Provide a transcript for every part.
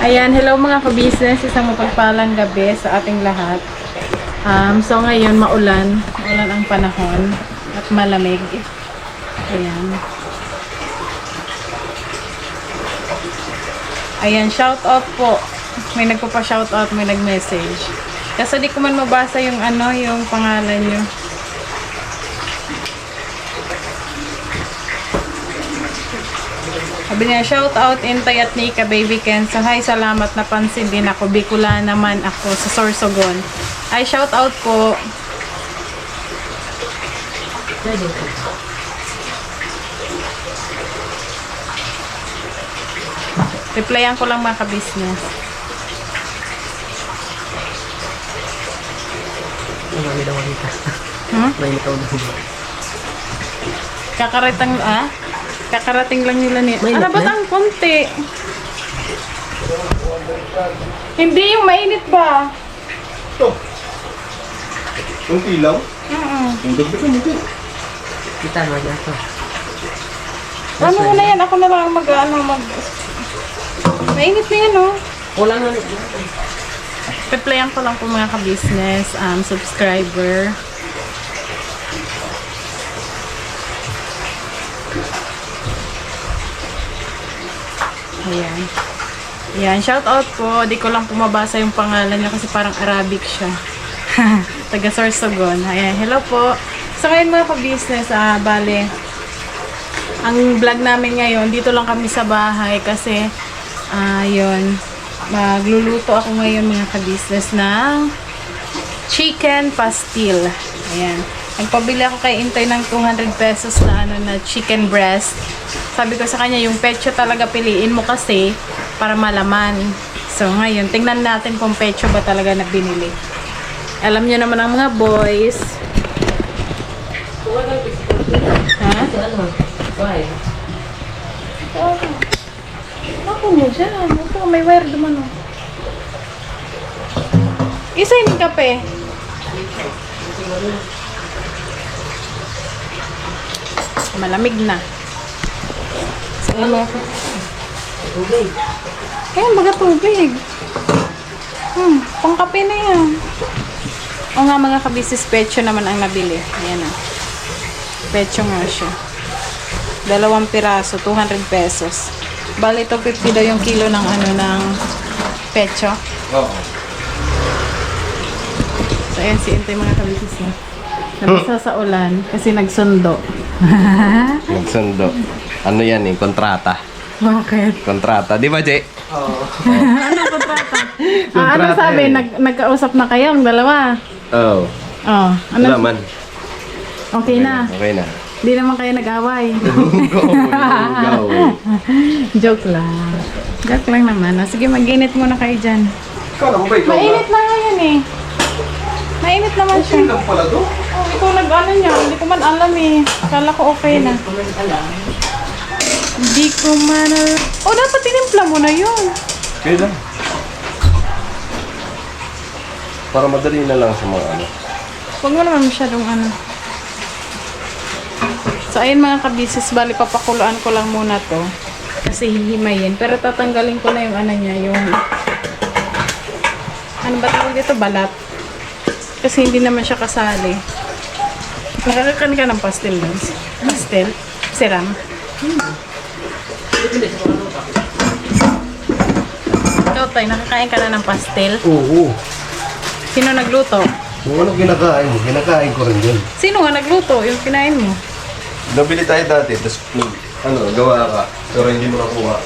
Ayan, hello mga ka-business. Isang mapagpalang gabi sa ating lahat. So ngayon, maulan ang panahon at malamig. Ayan. Ayan, shout out po. May nagpapa-shout out, may nag-message. Kasi di ko man mabasa yung yung pangalan nyo. Sabi niya, shout out Intay at Nika Baby Ken. So, hi, salamat, napansin din ako. Bicula naman ako sa Sorsogon. Ay, shout out po. Replyan ko lang mga ka-business. Marami daw makita. May ikaw na. Kakarating lang nila ni... Ano ba ang konti? Hindi yung mainit ba? Ito. Yung ilaw? Yung dagdagan mo din. Kita mo dyan ito. Ano mo na yan? Ako na lang mag... Mainit na yan, oh. Kulang na rin. Replyan ko lang po mga ka-business, subscriber. Ayan. Ayan, shout out po. Di ko lang pumabasa yung pangalan niya kasi parang Arabic siya. Taga Sorsogon. Ayan, hello po. So ngayon mga ka-business, bale, ang vlog namin ngayon, dito lang kami sa bahay kasi, yun, magluluto ako ngayon mga ka-business ng chicken pastil. Ayan. Nagpabili ako kay Intay ng 200 pesos na na chicken breast. Sabi ko sa kanya, yung pecho talaga piliin mo kasi para malaman. So ngayon, tingnan natin kung pecho ba talaga na binili. Alam niyo naman ang mga boys. Ha? Why? Ako mo dyan. Ito, may wire naman. Isa yung kape. Malamig na. So, Tubig. kaya baga tubig. Pangkape na yan. O nga mga kabisis, pecho naman ang nabili. Ayan na. Pecho nga siya. 2 piraso, 200 pesos. Bali, ito 50 daw yung kilo ng ng pecho. Oo. So, ayan si Intay mga kabisis na. Nabasa sa ulan kasi nagsundo. Nagsundo. Ano yan eh? Kontrata. Bakit? Kontrata. Di ba, Jay? Oo. Anong kontrata? Ano sabi? Nagkausap na kayo ang dalawa? Oo. Oh, ano? Wala man. Okay na. Okay na. Di naman kayo nag-away. Go. Joke lang. Joke lang naman. Sige, mag-init muna kayo dyan. Ikaw na mo ba ikaw? Mainit na nga yan eh. Mainit naman siya. lang pala to? Oh, ikaw nag-ano niya. Hindi ko man alam eh. Kala ko okay na. Hindi ko man alam. Oh, dapat tinimpla mo na yun. Okay lang. Para madali na lang sa mga ano. Huwag mo naman masyadong So, ayun mga kabisis, bali papakuluan ko lang muna to. Kasi hihimayin. Pero tatanggalin ko na yung niya, yung... Ano ba tawag dito? Balat. Kasi hindi naman siya kasali. Nakakakan ka ng pastel nun? Pastel? Siram? Ikaw tayo, nakakain ka na ng pastel? Oo. Sino nagluto? Kung ano kinakain mo, kinakain ko rin yun. Sino nga nagluto? Yung kinain mo? Nabili tayo dati, tapos gawa ka. Pero hindi mo nakuha.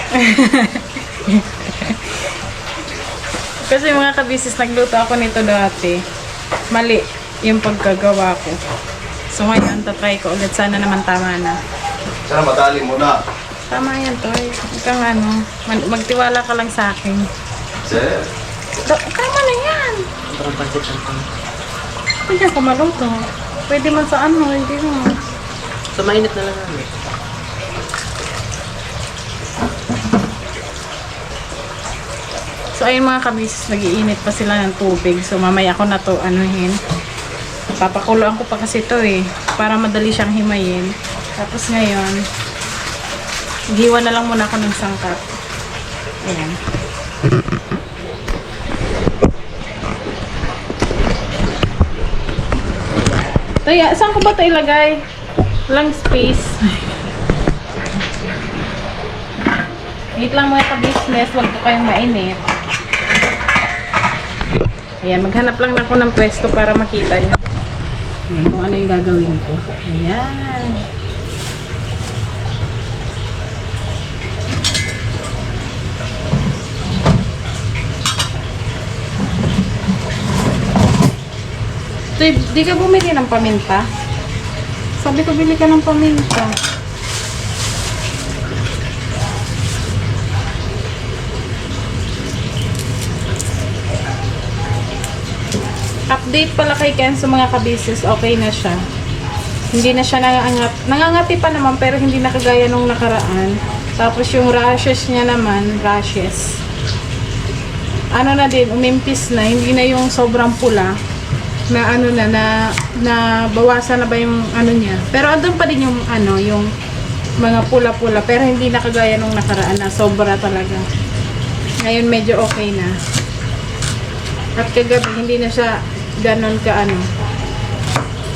Kasi mga kabisis, nagluto ako nito dati. Mali yung pagkagawa ko. So ngayon, tatry ko ulit. Sana naman tama na. Sana madali mo na. Tama yan, Toy. Huwag kang magtiwala ka lang sa akin. Sir. Tama na yan. Parang pansit ang pang. Hindi ako maluto. Pwede man sa hindi mo. So, mainit na lang namin. So ayun mga kabisis, nag-iinit pa sila ng tubig. So mamaya ko na to papakuluan ko pa kasi to para madali siyang himayin. Tapos ngayon, hiwa na lang muna ako ng sangkap. Ayan. Taya, saan ko ba ito ilagay? Walang space. Wait lang mga ka-business, huwag po kayong mainit. Ayan, maghanap lang ako ng pwesto para makita nyo. Ayan, kung ano yung gagawin ko. Ayan. So, di ka bumili ng paminta? Sabi ko, bili ka ng paminta. Update pala kay Ken sa mga kabisis, okay na siya. Hindi na siya nangangat. Nangangati pa naman pero hindi na kagaya nung nakaraan. Tapos yung rashes niya naman, ano na din, umimpis na, hindi na yung sobrang pula na ano na bawasan na ba yung ano niya. Pero andun pa din yung ano, yung mga pula-pula pero hindi na kagaya nung nakaraan na sobra talaga. Ngayon medyo okay na. At kagabi hindi na siya ganon ka ano.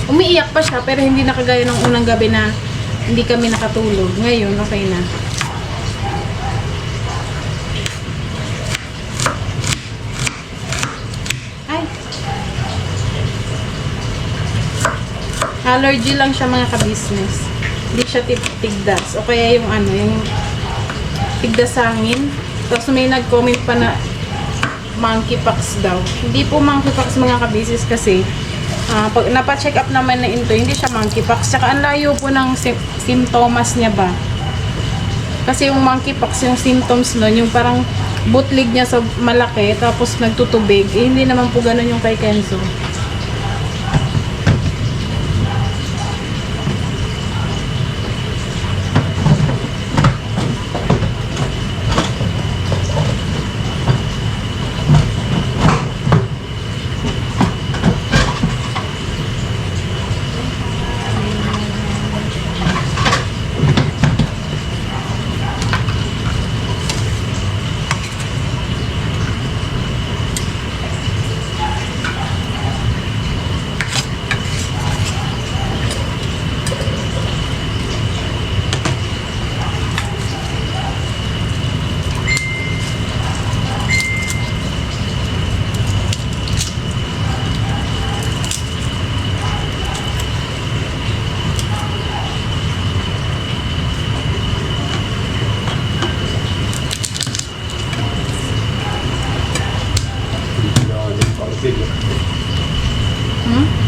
Umiiyak pa siya pero hindi na kagaya nung unang gabi na hindi kami nakatulog. Ngayon okay na. Ay. Allergy lang siya mga ka-business. Hindi siya tigdas. O kaya yung ano, yung tigdas sa hangin. Tapos may nag-comment pa na monkeypox daw. Hindi po monkeypox mga ka-business kasi pag napa-check up naman na ito, hindi siya monkeypox. Tsaka ang layo po ng symptoms niya ba. Kasi yung monkeypox, yung symptoms nun, yung parang bootleg niya sa malaki, tapos nagtutubig. Eh, hindi naman po ganun yung kay Kenzo.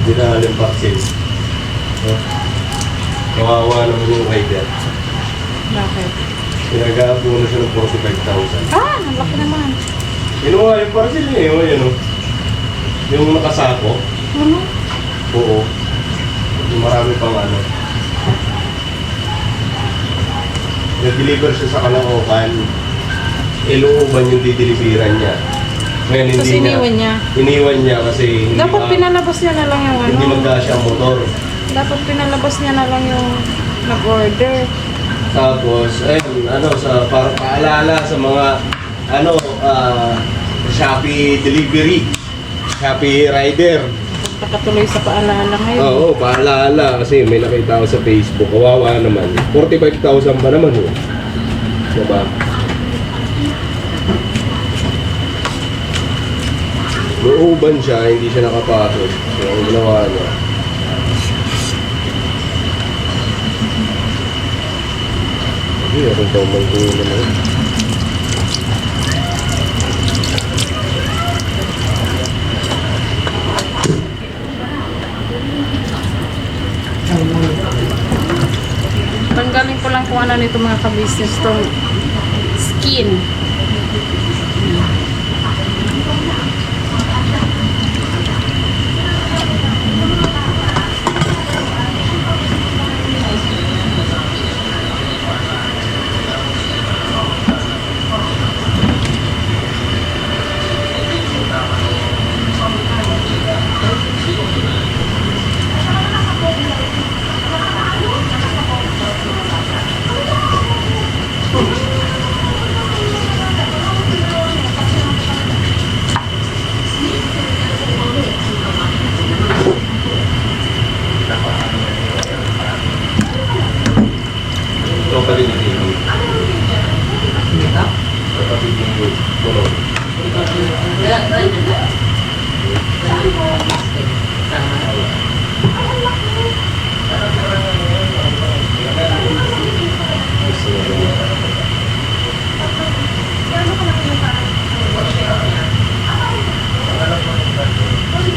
Dinahaling vaccine. Kawawa naman yung rider. Bakit? Pinag-aapo na siya ng 45,000. Ang laki naman. Kinuha yung parcel niya yun, yun o. Yung nakasako. Ano? Oo. Yung marami pang ano. Nag-deliver siya sa Caloocan. Ilooban yung dideliveran niya. Ngayon Tapos hindi iniwan niya. Iniwan niya kasi hindi Dapat pinalabas niya na lang yung ano. hindi magkasya ang motor. Dapat pinalabas niya na lang yung nag-order. Tapos, ayun, sa parang paalala sa mga, Shopee delivery, Shopee rider. Nakatuloy sa paalala ngayon. Oo, paalala kasi may nakita ako sa Facebook, kawawa naman. 45,000 pa naman yun. Diba? Uuban siya, hindi siya nakapasok. So, ang ginawa niya. Hindi, akong tawag ko naman. Tanggalin ko lang kung ano nito mga ka-business tong skin. Kapatid ni Kimi. Kapatid ni Bulong. Gusto mo ba?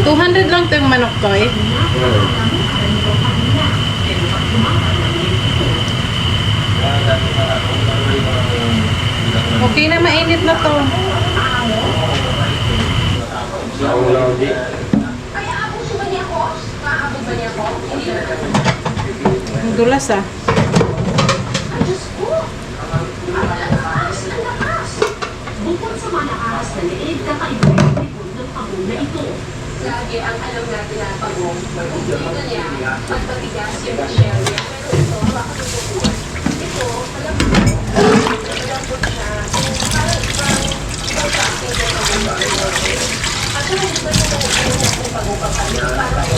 200 lang to yung manok ko eh. Okay na, mainit na to. Ako lang, di. Ang dulas ah. Bukod sa malakas na leeg, kakaiba yung tipon ng pagong na ito. Lagi ang alam natin na pagong, dito niya, pagpatigas yung shell niya. Pero ito, makatutuwa. Ito, alam mo, malambot siya. Parang ibang klase ng pagong na ito. At saka iba yung pagong papalito. Parang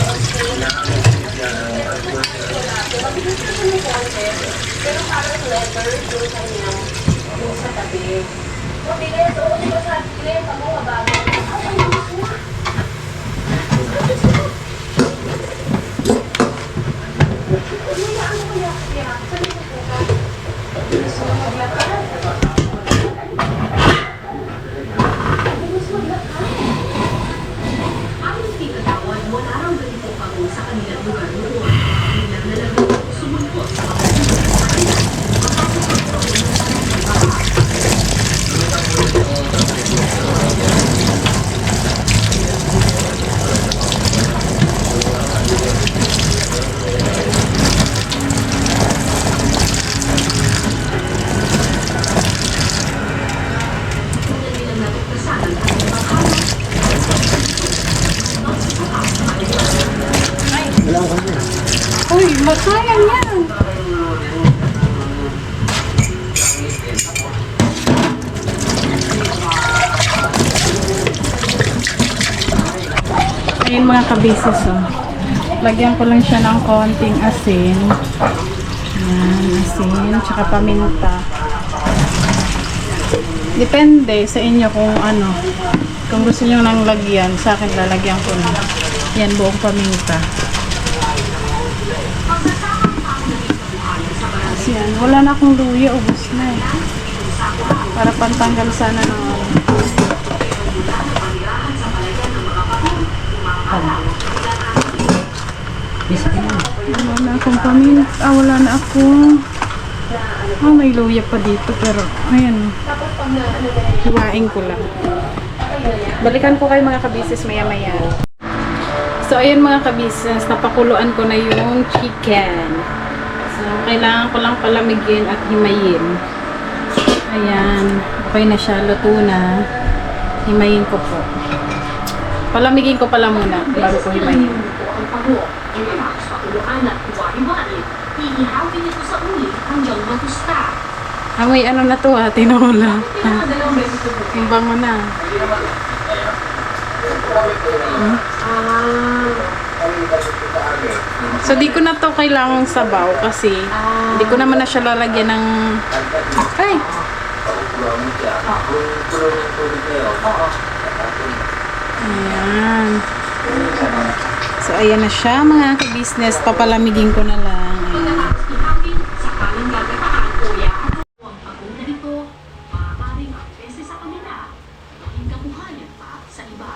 mabigat na siya ng konti, pero parang leather yung kanyang yung sa tabi. Mabigat, oo, di ba sa atin, pag mababago. Ay, Uy, masayang yan. Ayun mga kabisis oh. Lagyan ko lang siya ng konting asin. Yan, asin, tsaka paminta. Depende sa inyo kung ano. Kung gusto nyo nang lagyan, sa akin lalagyan ko na. Yan, buong paminta. Yan, wala na akong luya, ubos na eh. Para pantanggal sana ng wala na akong paminta, wala na akong may luya pa dito pero ayan, hiwain ko lang. Balikan ko kayo mga kabisis maya maya. So ayun mga kabisis, napakuluan ko na yung chicken. So, kailangan ko lang palamigin at himayin. Ayan. Okay na siya. Luto na. Himayin ko po. Palamigin ko pala muna bago ko himayin. Ang pago, relax, pakuluan at huwari-wari. Iihawin ito sa uli hanggang matusta. Amoy ano na to ha? Tinola. Pinakadalawang beses ito. Ang bango na. So, di ko na to kailangang sabaw kasi di ko naman na siya lalagyan ng ay! Ayan. So, ayan na siya mga ka-business. Papalamigin ko na lang. Ayan. Ihawin sa kalang gagataan o yaan. Ang pagong na ito, maaaring ang beses sa kanila, maging kabuhayan pa sa iba.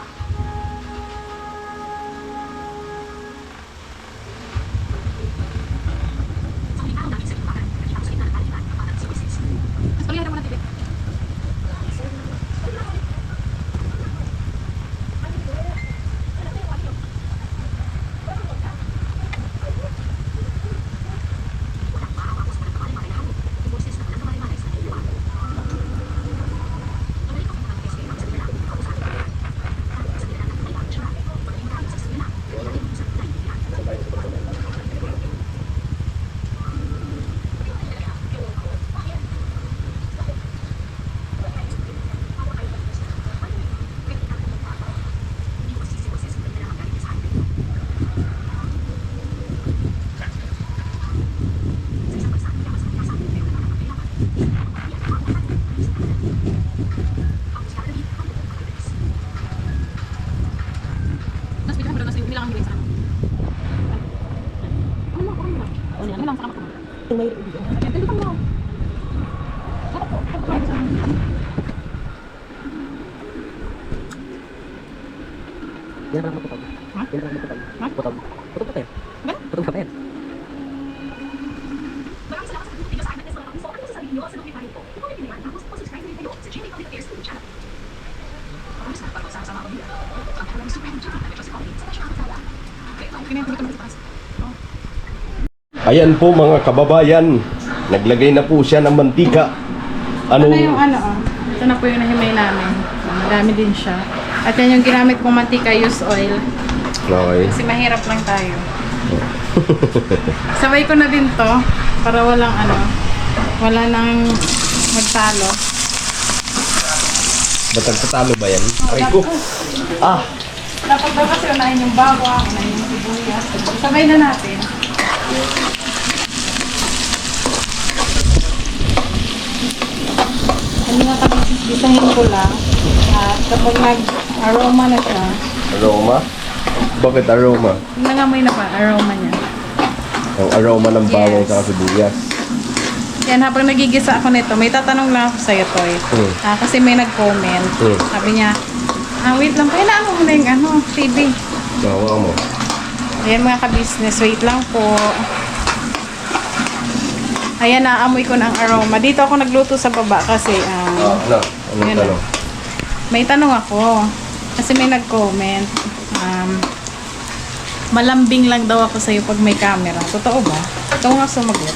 Yan ang putol. Yan ang putol. Putol. Putol pa tayo. Putol pa tayo. Maraming salamat sa pagtutulong sa akin at sa mga kapuso. Ano sa sabihin niyo sa mga ito? Ikaw yung pinayan. Tapos, subscribe rin kayo sa GMA Public Affairs YouTube channel. Maraming salamat po sa sama ko. Ang kailangan subscribe ng GMA Public Affairs sa mga kakatala. Kaya ito, kinayang ito itaas. Ayan po mga kababayan, naglagay na po siya ng mantika. Ito na yung ito na po yung nahimay namin. Madami din siya. At yan yung ginamit kong mantika, use oil. Okay. Kasi mahirap lang tayo. Sabay ko na din to para wala nang magtalo. Batag-tatalo ba yan? Aray ko. Ah! Dapat daw kasi unahin yung bawang, unahin yung sibuyas. Sabay na natin. Hindi nga kami bisahin ko lang. At kapag nag-aroma na siya, Aroma? Bakit aroma? nangamoy na pa, aroma niya. Ang aroma ng bawang Yes. sa sibuyas. Yan, habang nagigisa ako nito, may tatanong lang ako sa'yo, Toy. Kasi may nag-comment. Sabi niya, wait lang po, inaano mo na yung TV. Bawa mo. Ayan mga ka-business, wait lang po. Ayan, naamoy ko ng aroma. Dito ako nagluto sa baba kasi, Ano? Anong Yun. tanong? may tanong ako. Kasi may nag-comment. Malambing lang daw ako sa'yo pag may camera. Totoo ba? Ikaw nga sumagot.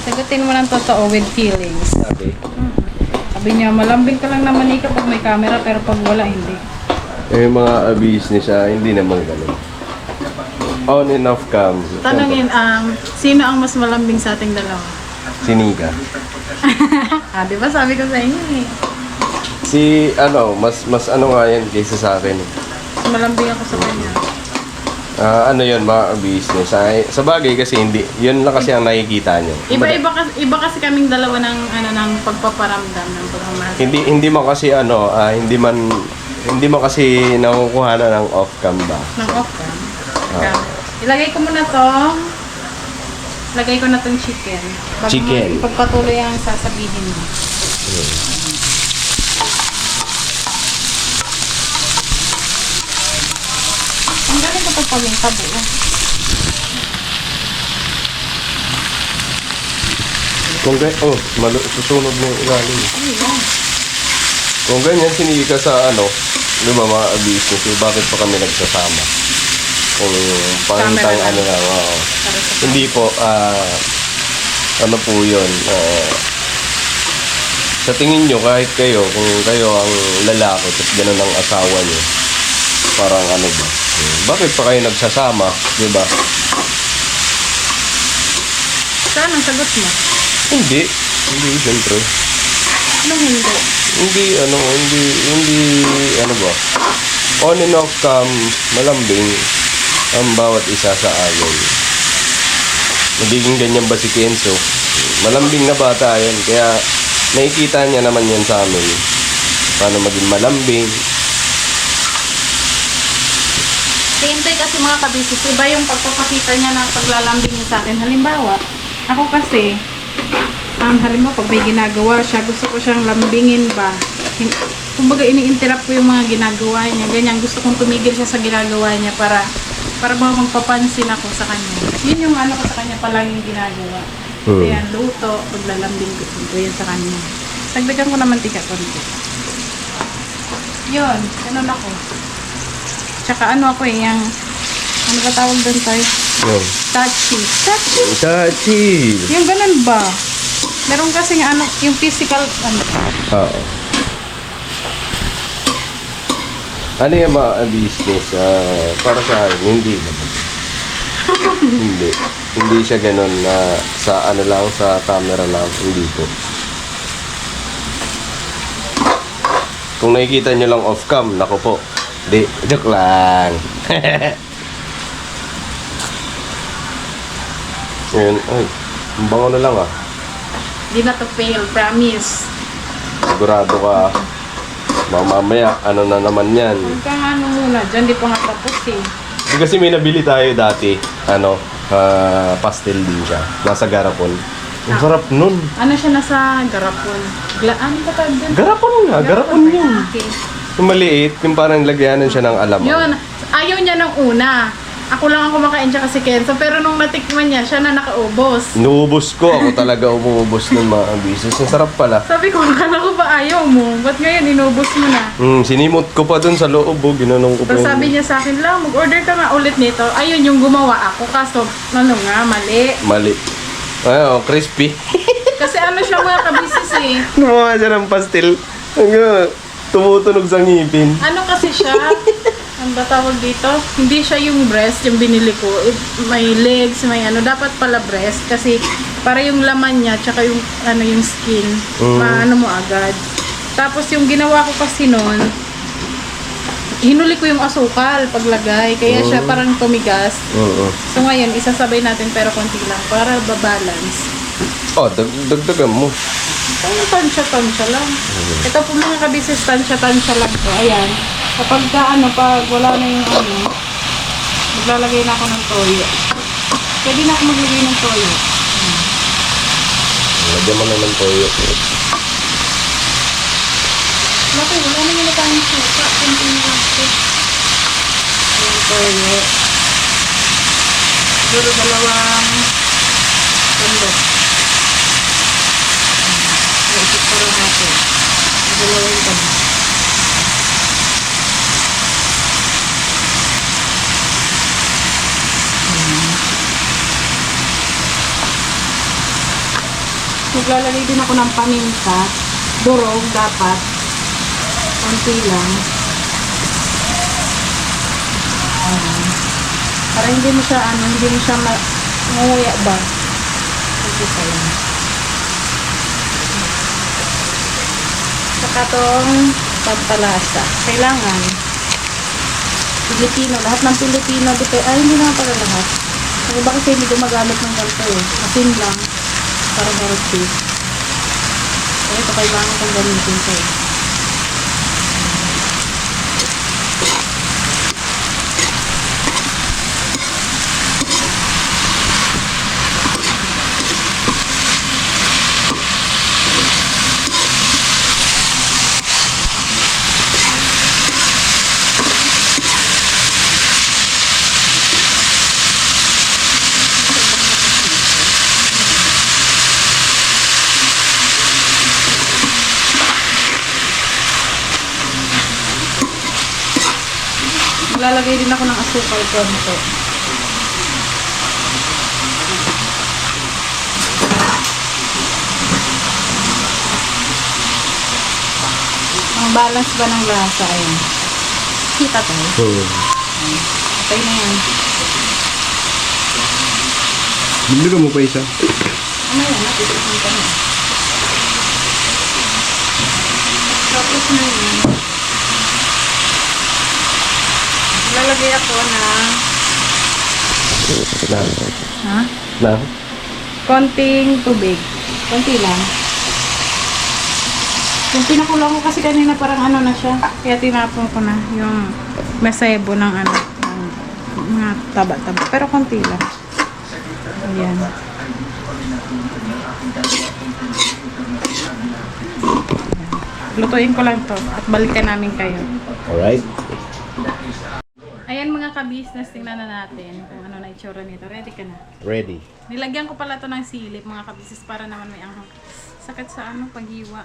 Sagutin mo ng totoo with feelings. Sabi. Sabi niya, malambing ka lang naman ikaw pag may camera, pero pag wala, hindi. Yung mga business hindi naman ganun. On and off cam. Tanungin, sino ang mas malambing sa ating dalawa? Sinika. Di ba sabi ko sa inyo eh. Si mas ano nga yan kaysa sa akin. Mas malambing ako sa kanya. Ano yun mga business. Sa bagay kasi hindi. Yun lang kasi ang nakikita nyo. Iba kasi kaming dalawa ng pagpaparamdam ng pagmamahal. Hindi mo kasi hindi mo kasi nakukuha na ng off cam ba? Ng off-cam. Ilagay ko muna to. Lagay ko na tong chicken. Chicken. Pagpatuloy ang sasabihin mo. Ang galing ko pag yung tabo. Kung susunod mo yung ilalim. Ayun. Kung ganyan sinika sa di ba mga business, bakit pa kami nagsasama? Kung pangintang Camera lang. lang, oo. Para sa Hindi po, ano po yun, sa tingin nyo, kahit kayo, kung kayo ang lalaki, tapos gano'n ang asawa nyo, parang ano ba? Bakit pa kayo nagsasama, di ba? Saan ang sagot mo? Hindi, siyempre. Anong hindi? Hindi ba? On and off cam, malambing ang bawat isa sa amin. Magiging ganyan ba si Kenzo? Malambing na bata yan, kaya nakikita niya naman yan sa amin. Paano maging malambing. Siyempre kasi mga kabisis, iba yung pagpapakita niya ng paglalambing niya sa akin. Halimbawa, ako kasi, halimbawa pag may ginagawa siya, gusto ko siyang lambingin ba. Kumbaga ini-interrupt ko yung mga ginagawa niya. Ganyan, gusto kong tumigil siya sa ginagawa niya para ba magpapansin ako sa kanya. Yun yung ko sa kanya palaging ginagawa. Kaya luto, paglalambing ko yan sa kanya. Dagdagan ko naman tika konti. Yun, ganun ako. Tsaka ako yung ano ba tawag doon tayo? Yun. Touchy. Tachi! Yung ganun ba? Meron kasing yung physical, Oo. Ano yung mga business? Para sa akin, hindi naman. Hindi siya ganun na sa sa camera lang. Hindi po. Kung nakikita nyo lang off cam, nako po. Di, joke lang. Ayun, ay, ang bango na lang Di na to fail, promise. Sigurado ka. Mamaya, ano na naman yan. Huwag kang muna dyan, di pa nga tapos eh. Kasi may nabili tayo dati, pastel din siya. Nasa garapon. Ang sarap nun. Ano siya nasa garapon? Ano ba tawag dun? Garapon nga, garapon yun. Okay. Yung maliit, yung parang lagyanan siya ng alamang. Yun, ayaw niya ng una. Ako lang ang kumakain siya kasi Kenzo. Pero nung natikman niya, siya na nakaubos. Inuubos ko. Ako talaga umuubos ng mga business. Ang sarap pala. Sabi ko, akala ko ba ayaw mo? Ba't ngayon inubos mo na? Sinimot ko pa dun sa loob. Ginanong ko pa Tapos yun. sabi niya sa akin, lang, mag-order ka nga ulit nito. Ayun yung gumawa ako. Kaso, ano nga, mali. Mali. Ay, crispy. Kasi ano siya mga kabisis eh. Gumawa siya ng pastel. Hanggang tumutunog sa ngipin. Ano kasi siya? Ano ba tawag dito? Hindi siya yung breast, yung binili ko. May legs, may ano. Dapat pala breast kasi para yung laman niya tsaka yung ano yung skin, maano mo agad. Tapos yung ginawa ko kasi noon, hinuli ko yung asukal paglagay. Kaya siya parang tumigas. So ngayon, isasabay natin pero konti lang para babalance. Oh, dagdagan mo. Ang tansya-tansya lang. Ito po mga kabisis, tansya-tansya lang to. Ayan. Kapag pag wala na yung ano, maglalagay na ako ng toyo. Pwede na ako maglagay ng toyo. Lagyan mo na ng toyo. Bakit? Wala na yung tayong suka. Kunti na lang ito. Ayan, toyo. Siguro 2 tandok. Isip para natin. 2 tandok. Maglalagay din ako ng paminta. Durog dapat. Konti lang. Ayan. Para hindi mo siya manguya ba? Konti pa lang. Saka tong pampalasa. Kailangan Pilipino. Lahat ng Pilipino dito. Ay, hindi naman pala lahat. Kasi bakit hindi gumagamit ng ganito eh. Asin lang. Para meron cheese. Kaya ito kailangan kong gamitin ko eh. Maglalagay din ako ng asukal konti. Ang balance ba ng lasa? Ayan. Kita tayo. Okay na yan. Bili mo pa isa. Ano yan? Napitin ka na. Tapos na yan. Lalagay ako ng konting tubig. Konti lang. Yung pinakulang ko kasi kanina parang ano na siya. Kaya tinapon ko na yung masebo ng ano, ng mga taba-taba. Pero konti lang. Ayan. Lutuin ko lang to at balikan namin kayo. Alright. Ayan mga ka-business, tingnan na natin kung ano na itsura nito. Ready ka na? Ready. Nilagyan ko pala to ng silip mga ka-business para naman may anghang. Sakit sa ano, paghiwa.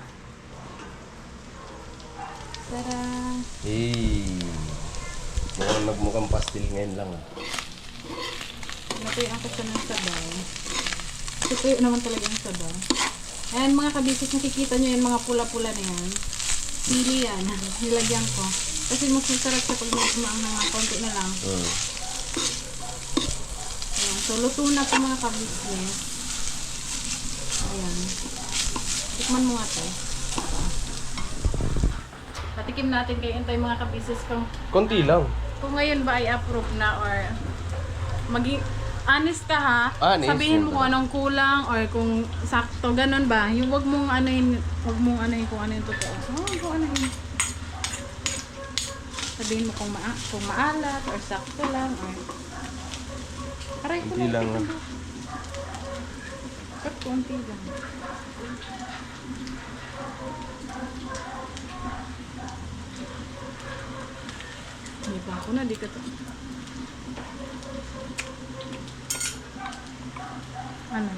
Tara! Hey. Mukhang pastil ngayon lang. Natuyan ko siya ng sabaw. Tutuyo naman talaga yung sabaw. Ayan mga ka-business, nakikita nyo yung mga pula-pula na yan. Sili yan. Nilagyan ko. Kasi mas masarap siya pag medyo maanghang, konti na lang. Ayan. So, luto na ito mga ka-business. Ayan. Tikman mo nga ito. Patikim natin kayo tayo mga ka-business kung Konti lang. ngayon ba ay approve na or maging honest ka ha. Honest, Sabihin mo yun kung anong kulang or kung sakto, ganun ba? Yung wag mong anuhin kung ano yung totoo. Kung ano yun. Sabihin mo kung maalat or sakto lang or Aray ko Konti lang. Cut konti lang. Hindi pa ako na, di ka to. Ano?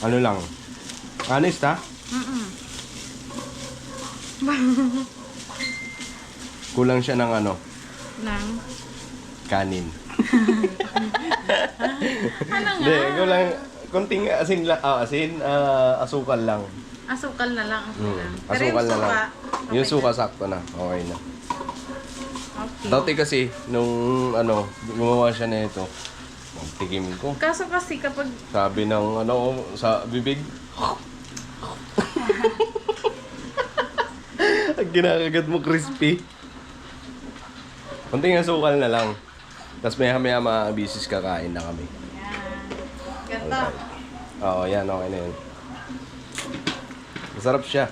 Ano lang? Honest ha? Kulang siya ng ano, Nang? kanin. Ano nga? Hindi, kulang, konting asin lang, asukal lang. Asukal na lang ang kulang. Pero Asukal yung na suka, lang. okay Yung suka na. sakto na, okay na. Okay. Dati kasi, nung ano, gumawa siya na ito, tigim ko. Kaso kasi kapag Sabi ng ano, sa bibig. Ang kinakagat mo crispy. Konting asukal na lang. Tapos maya-maya mga bisis kakain na kami. yan. Ganto. Oo, yan. Okay na yun. Masarap siya.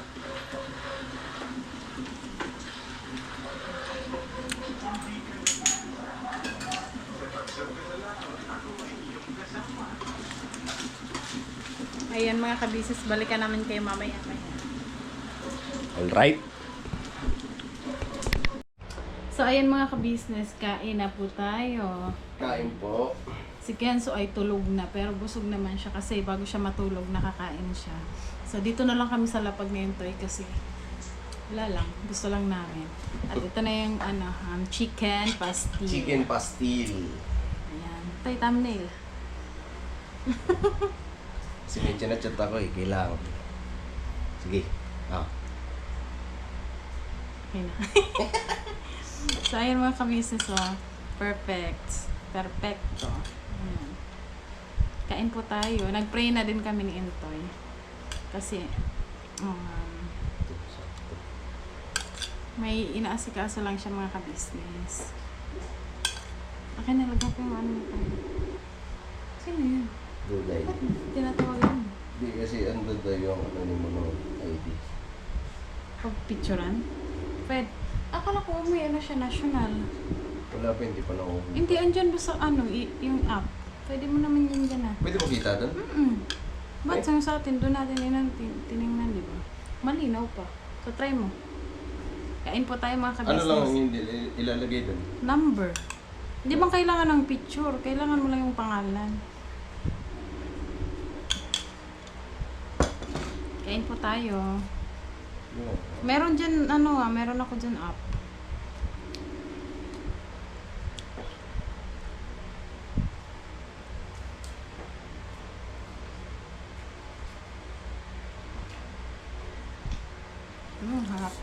Ayan mga kabisis, balikan namin kayo mamaya. Alright. So ayan mga kabisnes, kain na po tayo. Kain po. Si Kenzo ay tulog na pero busog naman siya kasi bago siya matulog nakakain siya. So dito na lang kami sa lapag ngayon Toy kasi wala lang, gusto lang namin. At ito na yung chicken pastil. Chicken pastil. Ayan. Toy, thumbnail. Si Medyo na chat ako eh. Kailangan. Sige. Ah. Okay na. So ayan mga kabisnes, oh. Perfect. Perfecto. Ayan. Kain po tayo. Nag-pray na din kami ni Intoy. Kasi, may inaasikaso lang siya mga kabisnes. Okay, nalagyan ko yung ano mo. Sino yun? Duday. Ba't tinatawagan mo? Hindi kasi ang duday yung ano ni Mono ID. Pag-picturean? Pwede. Akala ko may ano siya, national. Wala pa, hindi pa na Hindi, andyan ba sa ano, yung app? Pwede mo naman yun dyan ah. Pwede mo kita doon? Ba't sa atin, doon natin tinignan, di ba? Malinaw pa. So, try mo. Kain po tayo mga Ano kabisnes. lang ang hindi ilalagay doon? Number. Hindi bang kailangan ng picture? Kailangan mo lang yung pangalan. Kain po tayo. Meron dyan, meron ako dyan app. Harap.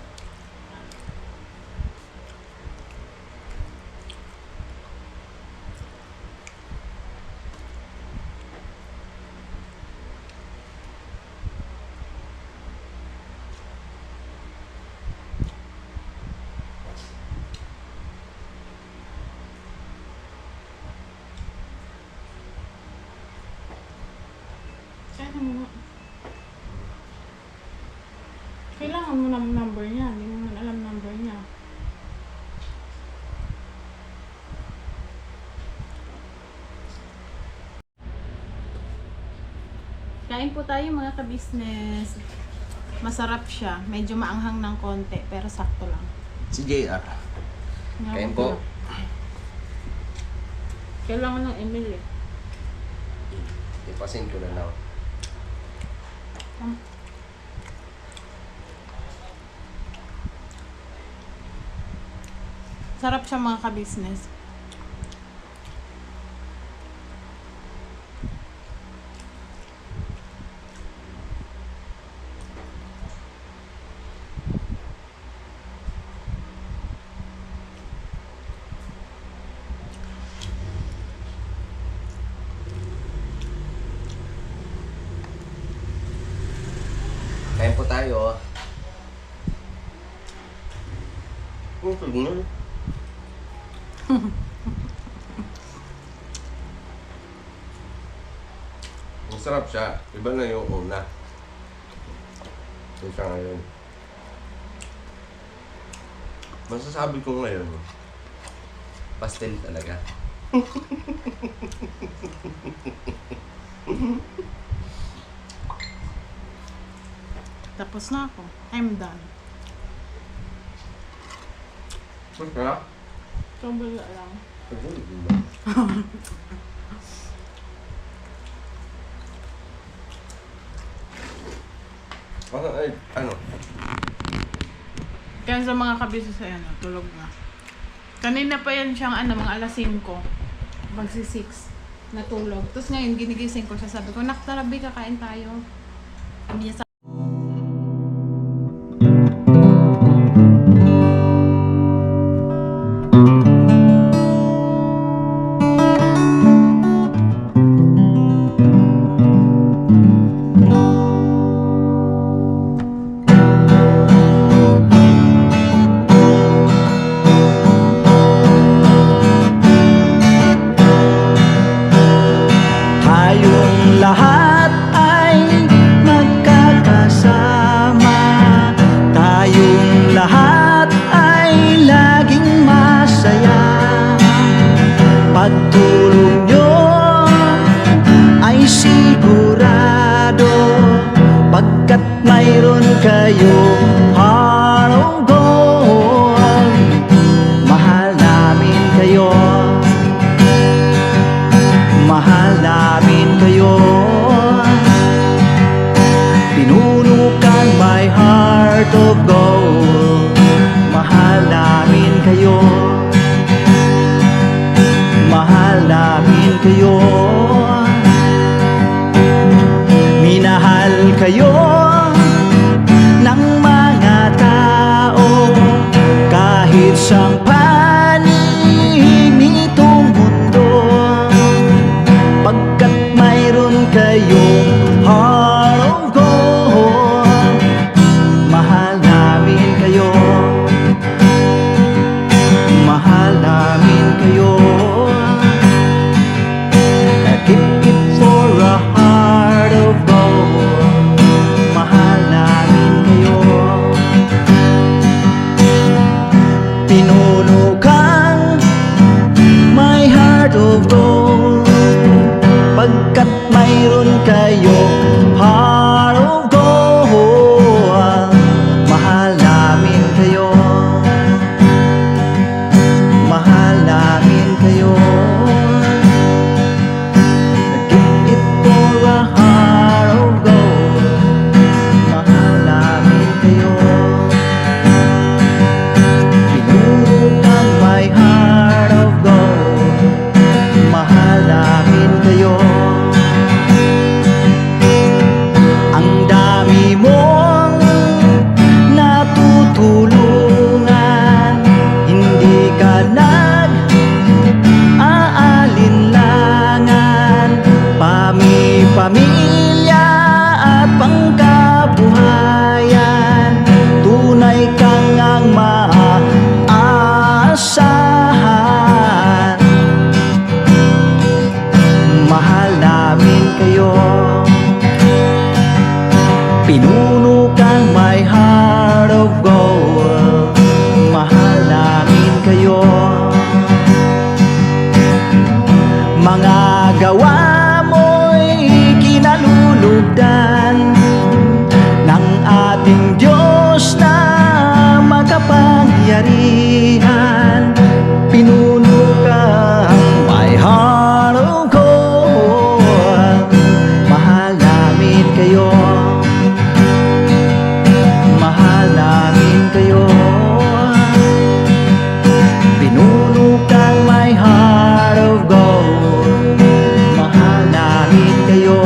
Kaya mo na. Kailangan mo ng number niya. Hindi mo man alam number niya. Kain po tayo mga kabisnes. Masarap siya. Medyo maanghang ng konti. Pero sakto lang. Si JR. Kain po. Kailangan ng Emily. Ipasin ko na lang. Sarap siya mga kabisnes. Kain po tayo. Masarap siya. Iba na yung una. Yung siya ngayon. Masasabi ko ngayon, Pastel talaga. Tapos na ako. I'm done. Masarap. Kabula lang. Ano? Kaya sa mga kabisnes ay tulog na. Kanina pa yan siyang mga alas 5. Magsi 6. Natulog. Tapos ngayon ginigising ko siya. Sabi ko, nak, tarabi, kakain tayo. Sabi niya sa tayong lahat ay magkakasama, tayong lahat ay laging masaya. Pagtulog nyo ay sigurado, pagkat mayroon kayong heart of gold. Mahal namin kayo, mahal namin kayo. Pinuno kang my heart of gold. Mahal namin kayo, mahal namin kayo. Minahal kayo ng mga tao kahit sang panig nitong mundo, pagkat mayroon kayong heart of gold. Mahal namin kayo, mahal namin kayo. Keep it for a heart of gold. Mahal namin kayo. Pinuno kang my heart of gold, pagkat mayroon kayo heart of gold. Mahal namin kayo, mahal namin kayo. Keep it for a heart of gold. Mahal namin kayo. Pinuno kang my heart of gold. Mahal namin kayo. Ang dami mong natutulungan, hindi ka nag-aalinlangan. Pamilya at pangkabuhayan, tunay kang ang maaasahan. Mahal namin kayo. Pinuno kang my heart of gold. Mahal namin kayo. Mga gawa mo'y kinalulugdan ng ating Diyos na makapangyarihan. Pinuno kang my heart of gold. Mahal namin kayo, mahal namin kayo. Pinuno kang my heart of gold. Mahal namin kayo.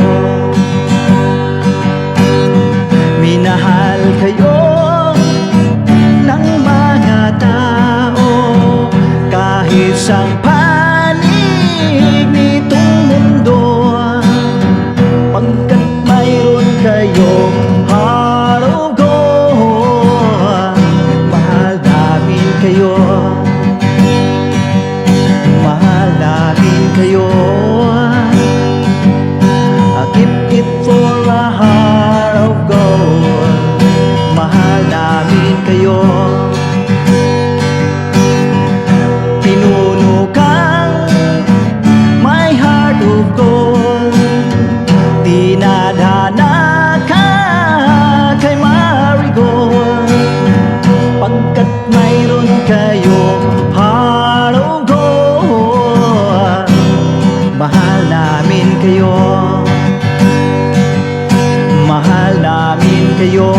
Minahal kayo ng mga tao namin kayo. Mahal namin kayo.